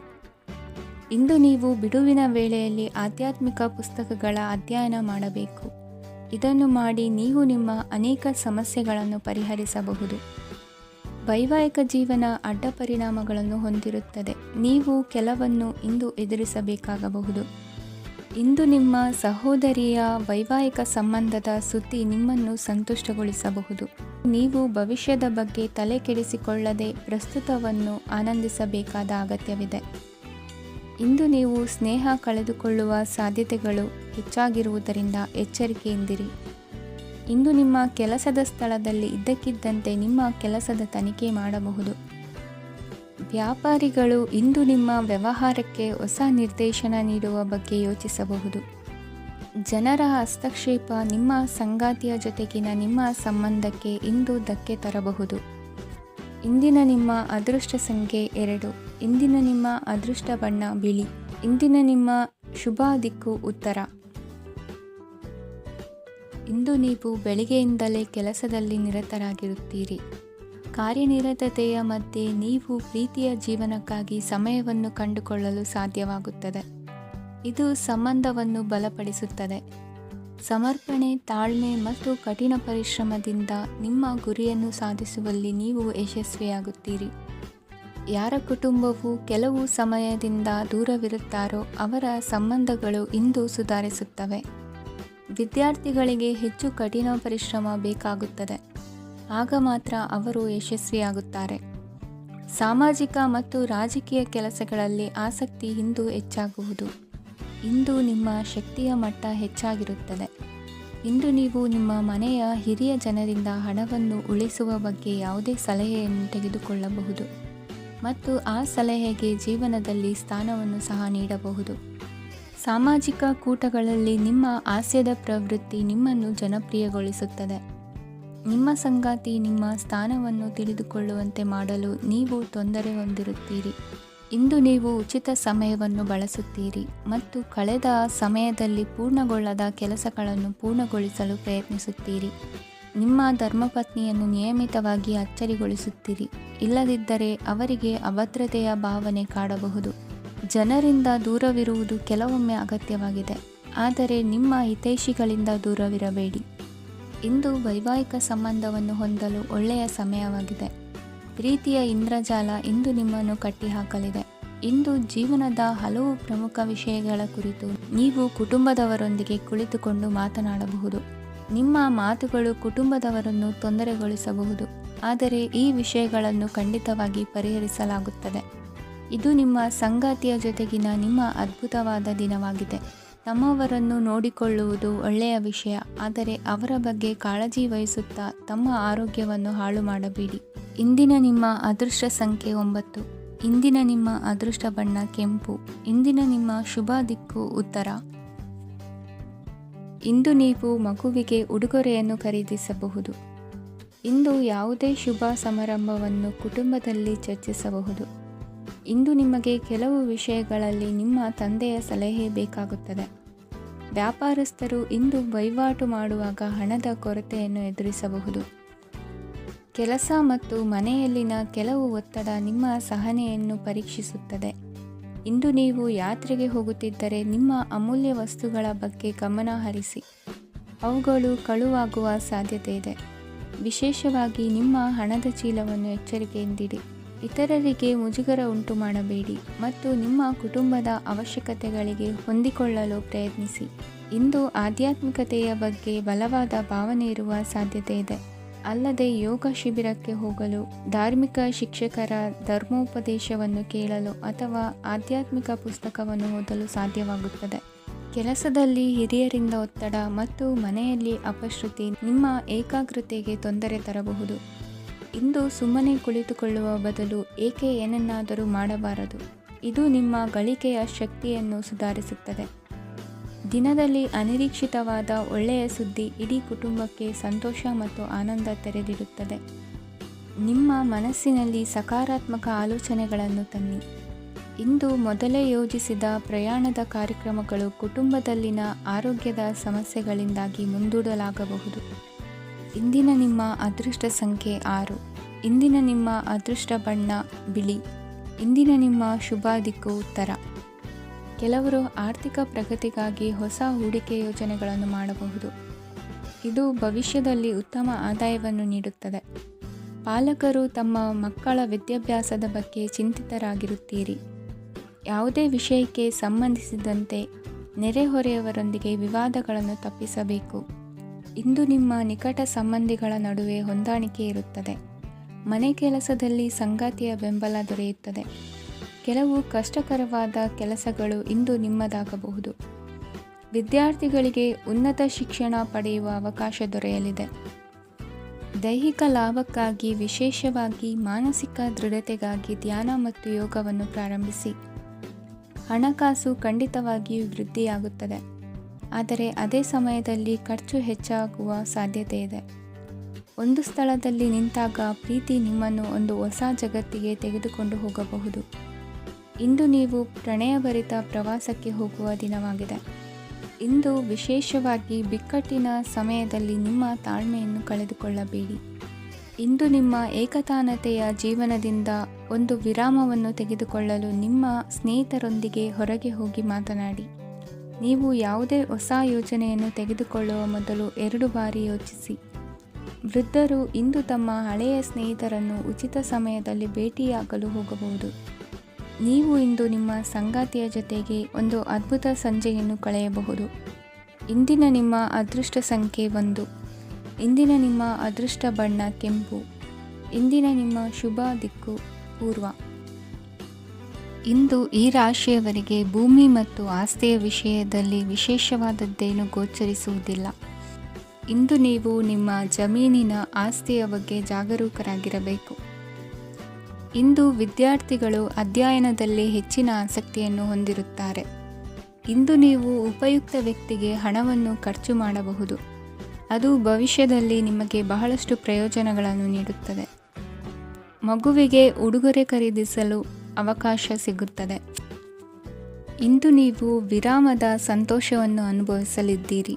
ಇಂದು ನೀವು ಬಿಡುವಿನ ವೇಳೆಯಲ್ಲಿ ಆಧ್ಯಾತ್ಮಿಕ ಪುಸ್ತಕಗಳ ಅಧ್ಯಯನ ಮಾಡಬೇಕು. ಇದನ್ನು ಮಾಡಿ ನೀವು ನಿಮ್ಮ ಅನೇಕ ಸಮಸ್ಯೆಗಳನ್ನು ಪರಿಹರಿಸಬಹುದು. ವೈವಾಹಿಕ ಜೀವನ ಅಡ್ಡ ಪರಿಣಾಮಗಳನ್ನು ಹೊಂದಿರುತ್ತದೆ. ನೀವು ಕೆಲವನ್ನು ಇಂದು ಎದುರಿಸಬೇಕಾಗಬಹುದು. ಇಂದು ನಿಮ್ಮ ಸಹೋದರಿಯ ವೈವಾಹಿಕ ಸಂಬಂಧದ ಸುದ್ದಿ ನಿಮ್ಮನ್ನು ಸಂತುಷ್ಟಗೊಳಿಸಬಹುದು. ನೀವು ಭವಿಷ್ಯದ ಬಗ್ಗೆ ತಲೆ ಕೆಡಿಸಿಕೊಳ್ಳದೆ ಪ್ರಸ್ತುತವನ್ನು ಆನಂದಿಸಬೇಕಾದ ಅಗತ್ಯವಿದೆ. ಇಂದು ನೀವು ಸ್ನೇಹ ಕಳೆದುಕೊಳ್ಳುವ ಸಾಧ್ಯತೆಗಳು ಹೆಚ್ಚಾಗಿರುವುದರಿಂದ ಎಚ್ಚರಿಕೆಯಿಂದಿರಿ. ಇಂದು ನಿಮ್ಮ ಕೆಲಸದ ಸ್ಥಳದಲ್ಲಿ ಇದ್ದಕ್ಕಿದ್ದಂತೆ ನಿಮ್ಮ ಕೆಲಸದ ತನಿಖೆ ಮಾಡಬಹುದು. ವ್ಯಾಪಾರಿಗಳು ಇಂದು ನಿಮ್ಮ ವ್ಯವಹಾರಕ್ಕೆ ಹೊಸ ನಿರ್ದೇಶನ ನೀಡುವ ಬಗ್ಗೆ ಯೋಚಿಸಬಹುದು. ಜನರ ಹಸ್ತಕ್ಷೇಪ ನಿಮ್ಮ ಸಂಗಾತಿಯ ಜೊತೆಗಿನ ನಿಮ್ಮ ಸಂಬಂಧಕ್ಕೆ ಇಂದು ಧಕ್ಕೆ ತರಬಹುದು. ಇಂದಿನ ನಿಮ್ಮ ಅದೃಷ್ಟ ಸಂಖ್ಯೆ 2. ಇಂದಿನ ನಿಮ್ಮ ಅದೃಷ್ಟ ಬಣ್ಣ ಬಿಳಿ. ಇಂದಿನ ನಿಮ್ಮ ಶುಭ ದಿಕ್ಕು ಉತ್ತರ. ಇಂದು ನೀವು ಬೆಳಿಗ್ಗೆಯಿಂದಲೇ ಕೆಲಸದಲ್ಲಿ ನಿರತರಾಗಿರುತ್ತೀರಿ. ಕಾರ್ಯನಿರತತೆಯ ಮಧ್ಯೆ ನೀವು ಪ್ರೀತಿಯ ಜೀವನಕ್ಕಾಗಿ ಸಮಯವನ್ನು ಕಂಡುಕೊಳ್ಳಲು ಸಾಧ್ಯವಾಗುತ್ತದೆ. ಇದು ಸಂಬಂಧವನ್ನು ಬಲಪಡಿಸುತ್ತದೆ. ಸಮರ್ಪಣೆ, ತಾಳ್ಮೆ ಮತ್ತು ಕಠಿಣ ಪರಿಶ್ರಮದಿಂದ ನಿಮ್ಮ ಗುರಿಯನ್ನು ಸಾಧಿಸುವಲ್ಲಿ ನೀವು ಯಶಸ್ವಿಯಾಗುತ್ತೀರಿ. ಯಾರ ಕುಟುಂಬವು ಕೆಲವು ಸಮಯದಿಂದ ದೂರವಿರುತ್ತಾರೋ ಅವರ ಸಂಬಂಧಗಳು ಇಂದು ಸುಧಾರಿಸುತ್ತವೆ. ವಿದ್ಯಾರ್ಥಿಗಳಿಗೆ ಹೆಚ್ಚು ಕಠಿಣ ಪರಿಶ್ರಮ ಬೇಕಾಗುತ್ತದೆ. ಆಗ ಮಾತ್ರ ಅವರು ಯಶಸ್ವಿಯಾಗುತ್ತಾರೆ. ಸಾಮಾಜಿಕ ಮತ್ತು ರಾಜಕೀಯ ಕೆಲಸಗಳಲ್ಲಿ ಆಸಕ್ತಿ ಇಂದು ಹೆಚ್ಚಾಗುವುದು. ಇಂದು ನಿಮ್ಮ ಶಕ್ತಿಯ ಮಟ್ಟ ಹೆಚ್ಚಾಗಿರುತ್ತದೆ. ಇಂದು ನೀವು ನಿಮ್ಮ ಮನೆಯ ಹಿರಿಯ ಜನರಿಂದ ಹಣವನ್ನು ಉಳಿಸುವ ಬಗ್ಗೆ ಯಾವುದೇ ಸಲಹೆಯನ್ನು ತೆಗೆದುಕೊಳ್ಳಬಹುದು ಮತ್ತು ಆ ಸಲಹೆಗೆ ಜೀವನದಲ್ಲಿ ಸ್ಥಾನವನ್ನು ಸಹ ನೀಡಬಹುದು. ಸಾಮಾಜಿಕ ಕೂಟಗಳಲ್ಲಿ ನಿಮ್ಮ ಹಾಸ್ಯದ ಪ್ರವೃತ್ತಿ ನಿಮ್ಮನ್ನು ಜನಪ್ರಿಯಗೊಳಿಸುತ್ತದೆ. ನಿಮ್ಮ ಸಂಗಾತಿ ನಿಮ್ಮ ಸ್ಥಾನವನ್ನು ತಿಳಿದುಕೊಳ್ಳುವಂತೆ ಮಾಡಲು ನೀವು ತೊಂದರೆ ಹೊಂದಿರುತ್ತೀರಿ. ಇಂದು ನೀವು ಉಚಿತ ಸಮಯವನ್ನು ಬಳಸುತ್ತೀರಿ ಮತ್ತು ಕಳೆದ ಸಮಯದಲ್ಲಿ ಪೂರ್ಣಗೊಳ್ಳದ ಕೆಲಸಗಳನ್ನು ಪೂರ್ಣಗೊಳಿಸಲು ಪ್ರಯತ್ನಿಸುತ್ತೀರಿ. ನಿಮ್ಮ ಧರ್ಮಪತ್ನಿಯನ್ನು ನಿಯಮಿತವಾಗಿ ಅಚ್ಚರಿಗೊಳಿಸುತ್ತೀರಿ, ಇಲ್ಲದಿದ್ದರೆ ಅವರಿಗೆ ಅಭದ್ರತೆಯ ಭಾವನೆ ಕಾಡಬಹುದು. ಜನರಿಂದ ದೂರವಿರುವುದು ಕೆಲವೊಮ್ಮೆ ಅಗತ್ಯವಾಗಿದೆ, ಆದರೆ ನಿಮ್ಮ ಹಿತೈಷಿಗಳಿಂದ ದೂರವಿರಬೇಡಿ. ಇಂದು ವೈವಾಹಿಕ ಸಂಬಂಧವನ್ನು ಹೊಂದಲು ಒಳ್ಳೆಯ ಸಮಯವಾಗಿದೆ. ಪ್ರೀತಿಯ ಇಂದ್ರಜಾಲ ಇಂದು ನಿಮ್ಮನ್ನು ಕಟ್ಟಿಹಾಕಲಿದೆ. ಇಂದು ಜೀವನದ ಹಲವು ಪ್ರಮುಖ ವಿಷಯಗಳ ಕುರಿತು ನೀವು ಕುಟುಂಬದವರೊಂದಿಗೆ ಕುಳಿತುಕೊಂಡು ಮಾತನಾಡಬಹುದು. ನಿಮ್ಮ ಮಾತುಗಳು ಕುಟುಂಬದವರನ್ನು ತೊಂದರೆಗೊಳಿಸಬಹುದು, ಆದರೆ ಈ ವಿಷಯಗಳನ್ನು ಖಂಡಿತವಾಗಿ ಪರಿಹರಿಸಲಾಗುತ್ತದೆ. ಇದು ನಿಮ್ಮ ಸಂಗಾತಿಯ ಜೊತೆಗಿನ ನಿಮ್ಮ ಅದ್ಭುತವಾದ ದಿನವಾಗಿದೆ. ತಮ್ಮವರನ್ನು ನೋಡಿಕೊಳ್ಳುವುದು ಒಳ್ಳೆಯ ವಿಷಯ, ಆದರೆ ಅವರ ಬಗ್ಗೆ ಕಾಳಜಿ ವಹಿಸುತ್ತಾ ತಮ್ಮ ಆರೋಗ್ಯವನ್ನು ಹಾಳು ಮಾಡಬೇಡಿ. ಇಂದಿನ ನಿಮ್ಮ ಅದೃಷ್ಟ ಸಂಖ್ಯೆ 9. ಇಂದಿನ ನಿಮ್ಮ ಅದೃಷ್ಟ ಬಣ್ಣ ಕೆಂಪು. ಇಂದಿನ ನಿಮ್ಮ ಶುಭ ದಿಕ್ಕು ಉತ್ತರ. ಇಂದು ನೀವು ಮಗುವಿಗೆ ಉಡುಗೊರೆಯನ್ನು ಖರೀದಿಸಬಹುದು. ಇಂದು ಯಾವುದೇ ಶುಭ ಸಮಾರಂಭವನ್ನು ಕುಟುಂಬದಲ್ಲಿ ಚರ್ಚಿಸಬಹುದು. ಇಂದು ನಿಮಗೆ ಕೆಲವು ವಿಷಯಗಳಲ್ಲಿ ನಿಮ್ಮ ತಂದೆಯ ಸಲಹೆ ಬೇಕಾಗುತ್ತದೆ. ವ್ಯಾಪಾರಸ್ಥರು ಇಂದು ವಹಿವಾಟು ಮಾಡುವಾಗ ಹಣದ ಕೊರತೆಯನ್ನು ಎದುರಿಸಬಹುದು. ಕೆಲಸ ಮತ್ತು ಮನೆಯಲ್ಲಿನ ಕೆಲವು ಒತ್ತಡ ನಿಮ್ಮ ಸಹನೆಯನ್ನು ಪರೀಕ್ಷಿಸುತ್ತದೆ. ಇಂದು ನೀವು ಯಾತ್ರೆಗೆ ಹೋಗುತ್ತಿದ್ದರೆ ನಿಮ್ಮ ಅಮೂಲ್ಯ ವಸ್ತುಗಳ ಬಗ್ಗೆ ಗಮನ ಹರಿಸಿ. ಅವುಗಳು ಕಳುವಾಗುವ ಸಾಧ್ಯತೆ ಇದೆ. ವಿಶೇಷವಾಗಿ ನಿಮ್ಮ ಹಣದ ಚೀಲವನ್ನು ಎಚ್ಚರಿಕೆಯಿಂದಿಡಿ. ಇತರರಿಗೆ ಮುಜುಗರ ಉಂಟು ಮಾಡಬೇಡಿ ಮತ್ತು ನಿಮ್ಮ ಕುಟುಂಬದ ಅವಶ್ಯಕತೆಗಳಿಗೆ ಹೊಂದಿಕೊಳ್ಳಲು ಪ್ರಯತ್ನಿಸಿ. ಇಂದು ಆಧ್ಯಾತ್ಮಿಕತೆಯ ಬಗ್ಗೆ ಬಲವಾದ ಭಾವನೆ ಇರುವ ಸಾಧ್ಯತೆ ಇದೆ. ಅಲ್ಲದೆ ಯೋಗ ಶಿಬಿರಕ್ಕೆ ಹೋಗಲು, ಧಾರ್ಮಿಕ ಶಿಕ್ಷಕರ ಧರ್ಮೋಪದೇಶವನ್ನು ಕೇಳಲು ಅಥವಾ ಆಧ್ಯಾತ್ಮಿಕ ಪುಸ್ತಕವನ್ನು ಓದಲು ಸಾಧ್ಯವಾಗುತ್ತದೆ. ಕೆಲಸದಲ್ಲಿ ಹಿರಿಯರಿಂದ ಒತ್ತಡ ಮತ್ತು ಮನೆಯಲ್ಲಿ ಅಪಶ್ರುತಿ ನಿಮ್ಮ ಏಕಾಗ್ರತೆಗೆ ತೊಂದರೆ ತರಬಹುದು. ಇಂದು ಸುಮ್ಮನೆ ಕುಳಿತುಕೊಳ್ಳುವ ಬದಲು ಏಕೆ ಏನನ್ನಾದರೂ ಮಾಡಬಾರದು. ಇದು ನಿಮ್ಮ ಗಳಿಕೆಯ ಶಕ್ತಿಯನ್ನು ಸುಧಾರಿಸುತ್ತದೆ. ದಿನದಲ್ಲಿ ಅನಿರೀಕ್ಷಿತವಾದ ಒಳ್ಳೆಯ ಸುದ್ದಿ ಇಡೀ ಕುಟುಂಬಕ್ಕೆ ಸಂತೋಷ ಮತ್ತು ಆನಂದ ತೆರೆದಿಡುತ್ತದೆ. ನಿಮ್ಮ ಮನಸ್ಸಿನಲ್ಲಿ ಸಕಾರಾತ್ಮಕ ಆಲೋಚನೆಗಳನ್ನು ತನ್ನಿ. ಇಂದು ಮೊದಲೇ ಯೋಜಿಸಿದ ಪ್ರಯಾಣದ ಕಾರ್ಯಕ್ರಮಗಳು ಕುಟುಂಬದಲ್ಲಿನ ಆರೋಗ್ಯದ ಸಮಸ್ಯೆಗಳಿಂದಾಗಿ ಮುಂದೂಡಲಾಗಬಹುದು. ಇಂದಿನ ನಿಮ್ಮ ಅದೃಷ್ಟ ಸಂಖ್ಯೆ 6. ಇಂದಿನ ನಿಮ್ಮ ಅದೃಷ್ಟ ಬಣ್ಣ ಬಿಳಿ. ಇಂದಿನ ನಿಮ್ಮ ಶುಭ ದಿಕ್ಕು ಉತ್ತರ. ಕೆಲವರು ಆರ್ಥಿಕ ಪ್ರಗತಿಗಾಗಿ ಹೊಸ ಹೂಡಿಕೆ ಯೋಜನೆಗಳನ್ನು ಮಾಡಬಹುದು. ಇದು ಭವಿಷ್ಯದಲ್ಲಿ ಉತ್ತಮ ಆದಾಯವನ್ನು ನೀಡುತ್ತದೆ. ಪಾಲಕರು ತಮ್ಮ ಮಕ್ಕಳ ವಿದ್ಯಾಭ್ಯಾಸದ ಬಗ್ಗೆ ಚಿಂತಿತರಾಗಿರುತ್ತೀರಿ. ಯಾವುದೇ ವಿಷಯಕ್ಕೆ ಸಂಬಂಧಿಸಿದಂತೆ ನೆರೆಹೊರೆಯವರೊಂದಿಗೆ ವಿವಾದಗಳನ್ನು ತಪ್ಪಿಸಬೇಕು. ಇಂದು ನಿಮ್ಮ ನಿಕಟ ಸಂಬಂಧಿಗಳ ನಡುವೆ ಹೊಂದಾಣಿಕೆ ಇರುತ್ತದೆ. ಮನೆ ಕೆಲಸದಲ್ಲಿ ಸಂಗಾತಿಯ ಬೆಂಬಲ ದೊರೆಯುತ್ತದೆ. ಕೆಲವು ಕಷ್ಟಕರವಾದ ಕೆಲಸಗಳು ಇಂದು ನಿಮ್ಮದಾಗಬಹುದು. ವಿದ್ಯಾರ್ಥಿಗಳಿಗೆ ಉನ್ನತ ಶಿಕ್ಷಣ ಪಡೆಯುವ ಅವಕಾಶ ದೊರೆಯಲಿದೆ. ದೈಹಿಕ ಲಾಭಕ್ಕಾಗಿ, ವಿಶೇಷವಾಗಿ ಮಾನಸಿಕ ದೃಢತೆಗಾಗಿ ಧ್ಯಾನ ಮತ್ತು ಯೋಗವನ್ನು ಪ್ರಾರಂಭಿಸಿ. ಹಣಕಾಸು ಖಂಡಿತವಾಗಿಯೂ ವೃದ್ಧಿಯಾಗುತ್ತದೆ, ಆದರೆ ಅದೇ ಸಮಯದಲ್ಲಿ ಖರ್ಚು ಹೆಚ್ಚಾಗುವ ಸಾಧ್ಯತೆ ಇದೆ. ಒಂದು ಸ್ಥಳದಲ್ಲಿ ನಿಂತಾಗ ಪ್ರೀತಿ ನಿಮ್ಮನ್ನು ಒಂದು ಹೊಸ ಜಗತ್ತಿಗೆ ತೆಗೆದುಕೊಂಡು ಹೋಗಬಹುದು. ಇಂದು ನೀವು ಪ್ರಣಯಭರಿತ ಪ್ರವಾಸಕ್ಕೆ ಹೋಗುವ ದಿನವಾಗಿದೆ. ಇಂದು ವಿಶೇಷವಾಗಿ ಬಿಕ್ಕಟ್ಟಿನ ಸಮಯದಲ್ಲಿ ನಿಮ್ಮ ತಾಳ್ಮೆಯನ್ನು ಕಳೆದುಕೊಳ್ಳಬೇಡಿ. ಇಂದು ನಿಮ್ಮ ಏಕತಾನತೆಯ ಜೀವನದಿಂದ ಒಂದು ವಿರಾಮವನ್ನು ತೆಗೆದುಕೊಳ್ಳಲು ನಿಮ್ಮ ಸ್ನೇಹಿತರೊಂದಿಗೆ ಹೊರಗೆ ಹೋಗಿ ಮಾತನಾಡಿ. ನೀವು ಯಾವುದೇ ಹೊಸ ಯೋಜನೆಯನ್ನು ತೆಗೆದುಕೊಳ್ಳುವ ಮೊದಲು 2 ಬಾರಿ ಯೋಚಿಸಿ. ವೃದ್ಧರು ಇಂದು ತಮ್ಮ ಹಳೆಯ ಸ್ನೇಹಿತರನ್ನು ಉಚಿತ ಸಮಯದಲ್ಲಿ ಭೇಟಿಯಾಗಲು ಹೋಗಬಹುದು. ನೀವು ಇಂದು ನಿಮ್ಮ ಸಂಗಾತಿಯ ಜೊತೆಗೆ ಒಂದು ಅದ್ಭುತ ಸಂಜೆಯನ್ನು ಕಳೆಯಬಹುದು. ಇಂದಿನ ನಿಮ್ಮ ಅದೃಷ್ಟ ಸಂಖ್ಯೆ 1. ಇಂದಿನ ನಿಮ್ಮ ಅದೃಷ್ಟ ಬಣ್ಣ ಕೆಂಪು. ಇಂದಿನ ನಿಮ್ಮ ಶುಭ ದಿಕ್ಕು ಪೂರ್ವ. ಇಂದು ಈ ರಾಶಿಯವರಿಗೆ ಭೂಮಿ ಮತ್ತು ಆಸ್ತಿಯ ವಿಷಯದಲ್ಲಿ ವಿಶೇಷವಾದದ್ದೇನು ಗೋಚರಿಸುವುದಿಲ್ಲ. ಇಂದು ನೀವು ನಿಮ್ಮ ಜಮೀನಿನ ಆಸ್ತಿಯ ಬಗ್ಗೆ ಜಾಗರೂಕರಾಗಿರಬೇಕು. ಇಂದು ವಿದ್ಯಾರ್ಥಿಗಳು ಅಧ್ಯಯನದಲ್ಲಿ ಹೆಚ್ಚಿನ ಆಸಕ್ತಿಯನ್ನು ಹೊಂದಿರುತ್ತಾರೆ. ಇಂದು ನೀವು ಉಪಯುಕ್ತ ವ್ಯಕ್ತಿಗೆ ಹಣವನ್ನು ಖರ್ಚು ಮಾಡಬಹುದು. ಅದು ಭವಿಷ್ಯದಲ್ಲಿ ನಿಮಗೆ ಬಹಳಷ್ಟು ಪ್ರಯೋಜನಗಳನ್ನು ನೀಡುತ್ತದೆ. ಮಗುವಿಗೆ ಉಡುಗೊರೆ ಖರೀದಿಸಲು ಅವಕಾಶ ಸಿಗುತ್ತದೆ. ಇಂದು ನೀವು ವಿರಾಮದ ಸಂತೋಷವನ್ನು ಅನುಭವಿಸಲಿದ್ದೀರಿ.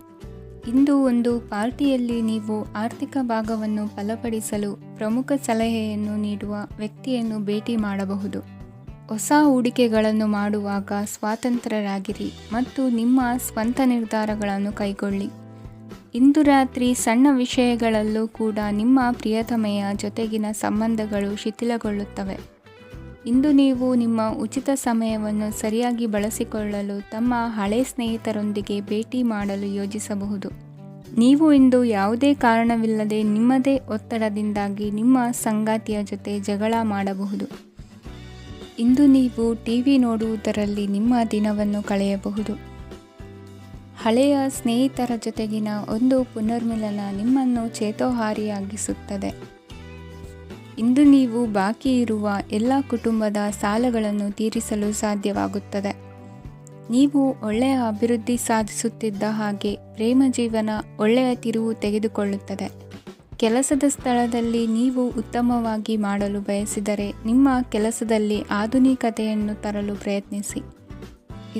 ಇಂದು ಒಂದು ಪಾರ್ಟಿಯಲ್ಲಿ ನೀವು ಆರ್ಥಿಕ ಭಾಗವನ್ನು ಬಲಪಡಿಸಲು ಪ್ರಮುಖ ಸಲಹೆಯನ್ನು ನೀಡುವ ವ್ಯಕ್ತಿಯನ್ನು ಭೇಟಿ ಮಾಡಬಹುದು. ಹೊಸ ಹೂಡಿಕೆಗಳನ್ನು ಮಾಡುವಾಗ ಸ್ವಾತಂತ್ರ್ಯರಾಗಿರಿ ಮತ್ತು ನಿಮ್ಮ ಸ್ವಂತ ನಿರ್ಧಾರಗಳನ್ನು ಕೈಗೊಳ್ಳಿ. ಇಂದು ರಾತ್ರಿ ಸಣ್ಣ ವಿಷಯಗಳಲ್ಲೂ ಕೂಡ ನಿಮ್ಮ ಪ್ರಿಯತಮೆಯ ಜೊತೆಗಿನ ಸಂಬಂಧಗಳು ಶಿಥಿಲಗೊಳ್ಳುತ್ತವೆ. ಇಂದು ನೀವು ನಿಮ್ಮ ಉಚಿತ ಸಮಯವನ್ನು ಸರಿಯಾಗಿ ಬಳಸಿಕೊಳ್ಳಲು ತಮ್ಮ ಹಳೆ ಸ್ನೇಹಿತರೊಂದಿಗೆ ಭೇಟಿ ಮಾಡಲು ಯೋಜಿಸಬಹುದು. ನೀವು ಇಂದು ಯಾವುದೇ ಕಾರಣವಿಲ್ಲದೆ ನಿಮ್ಮದೇ ಒತ್ತಡದಿಂದಾಗಿ ನಿಮ್ಮ ಸಂಗಾತಿಯ ಜೊತೆ ಜಗಳ ಮಾಡಬಹುದು. ಇಂದು ನೀವು ಟಿವಿ ನೋಡುವುದರಲ್ಲಿ ನಿಮ್ಮ ದಿನವನ್ನು ಕಳೆಯಬಹುದು. ಹಳೆಯ ಸ್ನೇಹಿತರ ಜೊತೆಗಿನ ಒಂದು ಪುನರ್ಮಿಲನ ನಿಮ್ಮನ್ನು ಚೇತೋಹಾರಿಯಾಗಿಸುತ್ತದೆ. ಇಂದು ನೀವು ಬಾಕಿ ಇರುವ ಎಲ್ಲ ಕುಟುಂಬದ ಸಾಲಗಳನ್ನು ತೀರಿಸಲು ಸಾಧ್ಯವಾಗುತ್ತದೆ. ನೀವು ಒಳ್ಳೆಯ ಅಭಿವೃದ್ಧಿ ಸಾಧಿಸುತ್ತಿದ್ದ ಹಾಗೆ ಪ್ರೇಮ ಜೀವನ ಒಳ್ಳೆಯ ತಿರುವು ತೆಗೆದುಕೊಳ್ಳುತ್ತದೆ. ಕೆಲಸದ ಸ್ಥಳದಲ್ಲಿ ನೀವು ಉತ್ತಮವಾಗಿ ಮಾಡಲು ಬಯಸಿದರೆ ನಿಮ್ಮ ಕೆಲಸದಲ್ಲಿ ಆಧುನಿಕತೆಯನ್ನು ತರಲು ಪ್ರಯತ್ನಿಸಿ.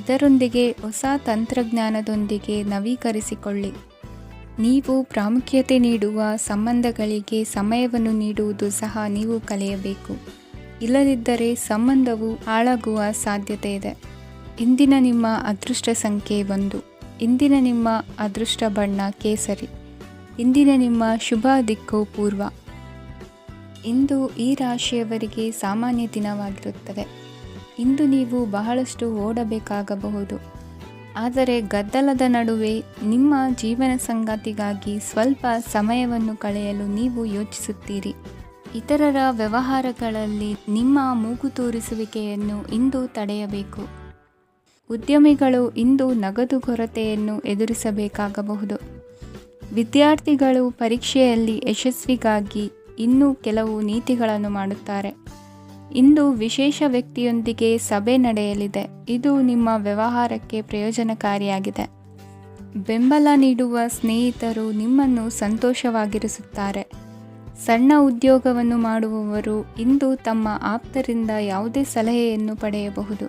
ಇದರೊಂದಿಗೆ ಹೊಸ ತಂತ್ರಜ್ಞಾನದೊಂದಿಗೆ ನವೀಕರಿಸಿಕೊಳ್ಳಿ. ನೀವು ಪ್ರಾಮುಖ್ಯತೆ ನೀಡುವ ಸಂಬಂಧಗಳಿಗೆ ಸಮಯವನ್ನು ನೀಡುವುದು ಸಹ ನೀವು ಕಲಿಯಬೇಕು. ಇಲ್ಲದಿದ್ದರೆ ಸಂಬಂಧವು ಹಾಳಾಗುವ ಸಾಧ್ಯತೆ ಇದೆ. ಇಂದಿನ ನಿಮ್ಮ ಅದೃಷ್ಟ ಸಂಖ್ಯೆ 1. ಇಂದಿನ ನಿಮ್ಮ ಅದೃಷ್ಟ ಬಣ್ಣ ಕೇಸರಿ. ಇಂದಿನ ನಿಮ್ಮ ಶುಭ ದಿಕ್ಕು ಪೂರ್ವ. ಇಂದು ಈ ರಾಶಿಯವರಿಗೆ ಸಾಮಾನ್ಯ ದಿನವಾಗಿರುತ್ತದೆ. ಇಂದು ನೀವು ಬಹಳಷ್ಟು ಓಡಬೇಕಾಗಬಹುದು. ಆದರೆ ಗದ್ದಲದ ನಡುವೆ ನಿಮ್ಮ ಜೀವನ ಸಂಗಾತಿಗಾಗಿ ಸ್ವಲ್ಪ ಸಮಯವನ್ನು ಕಳೆಯಲು ನೀವು ಯೋಚಿಸುತ್ತೀರಿ. ಇತರರ ವ್ಯವಹಾರಗಳಲ್ಲಿ ನಿಮ್ಮ ಮೂಗು ತೂರಿಸುವಿಕೆಯನ್ನು ಇಂದು ತಡೆಯಬೇಕು. ಉದ್ಯಮಿಗಳು ಇಂದು ನಗದು ಕೊರತೆಯನ್ನು ಎದುರಿಸಬೇಕಾಗಬಹುದು. ವಿದ್ಯಾರ್ಥಿಗಳು ಪರೀಕ್ಷೆಯಲ್ಲಿ ಯಶಸ್ವಿಗಾಗಿ ಇನ್ನೂ ಕೆಲವು ನೀತಿಗಳನ್ನು ಮಾಡುತ್ತಾರೆ. ಇಂದು ವಿಶೇಷ ವ್ಯಕ್ತಿಯೊಂದಿಗೆ ಸಭೆ ನಡೆಯಲಿದೆ. ಇದು ನಿಮ್ಮ ವ್ಯವಹಾರಕ್ಕೆ ಪ್ರಯೋಜನಕಾರಿಯಾಗಿದೆ. ಬೆಂಬಲ ನೀಡುವ ಸ್ನೇಹಿತರು ನಿಮ್ಮನ್ನು ಸಂತೋಷವಾಗಿರಿಸುತ್ತಾರೆ. ಸಣ್ಣ ಉದ್ಯೋಗವನ್ನು ಮಾಡುವವರು ಇಂದು ತಮ್ಮ ಆಪ್ತರಿಂದ ಯಾವುದೇ ಸಲಹೆಯನ್ನು ಪಡೆಯಬಹುದು.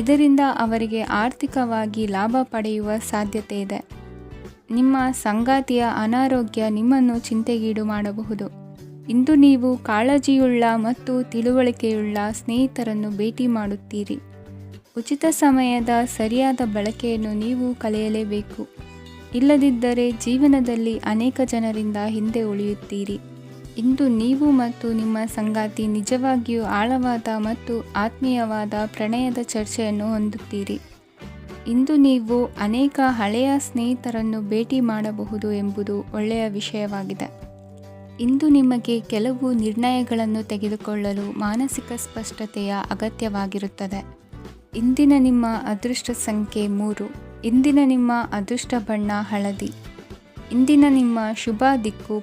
ಇದರಿಂದ ಅವರಿಗೆ ಆರ್ಥಿಕವಾಗಿ ಲಾಭ ಪಡೆಯುವ ಸಾಧ್ಯತೆ ಇದೆ. ನಿಮ್ಮ ಸಂಗಾತಿಯ ಅನಾರೋಗ್ಯ ನಿಮ್ಮನ್ನು ಚಿಂತೆಗೀಡು ಮಾಡಬಹುದು. ಇಂದು ನೀವು ಕಾಳಜಿಯುಳ್ಳ ಮತ್ತು ತಿಳುವಳಿಕೆಯುಳ್ಳ ಸ್ನೇಹಿತರನ್ನು ಭೇಟಿ ಮಾಡುತ್ತೀರಿ. ಉಚಿತ ಸಮಯದ ಸರಿಯಾದ ಬಳಕೆಯನ್ನು ನೀವು ಕಲಿಯಲೇಬೇಕು. ಇಲ್ಲದಿದ್ದರೆ ಜೀವನದಲ್ಲಿ ಅನೇಕ ಜನರಿಂದ ಹಿಂದೆ ಉಳಿಯುತ್ತೀರಿ. ಇಂದು ನೀವು ಮತ್ತು ನಿಮ್ಮ ಸಂಗಾತಿ ನಿಜವಾಗಿಯೂ ಆಳವಾದ ಮತ್ತು ಆತ್ಮೀಯವಾದ ಪ್ರಣಯದ ಚರ್ಚೆಯನ್ನು ಹೊಂದುತ್ತೀರಿ. ಇಂದು ನೀವು ಅನೇಕ ಹಳೆಯ ಸ್ನೇಹಿತರನ್ನು ಭೇಟಿ ಮಾಡಬಹುದು ಎಂಬುದು ಒಳ್ಳೆಯ ವಿಷಯವಾಗಿದೆ. ಇಂದು ನಿಮಗೆ ಕೆಲವು ನಿರ್ಣಯಗಳನ್ನು ತೆಗೆದುಕೊಳ್ಳಲು ಮಾನಸಿಕ ಸ್ಪಷ್ಟತೆಯ ಅಗತ್ಯವಾಗಿರುತ್ತದೆ. ಇಂದಿನ ನಿಮ್ಮ ಅದೃಷ್ಟ ಸಂಖ್ಯೆ 3. ಇಂದಿನ ನಿಮ್ಮ ಅದೃಷ್ಟ ಬಣ್ಣ ಹಳದಿ. ಇಂದಿನ ನಿಮ್ಮ ಶುಭ ದಿಕ್ಕು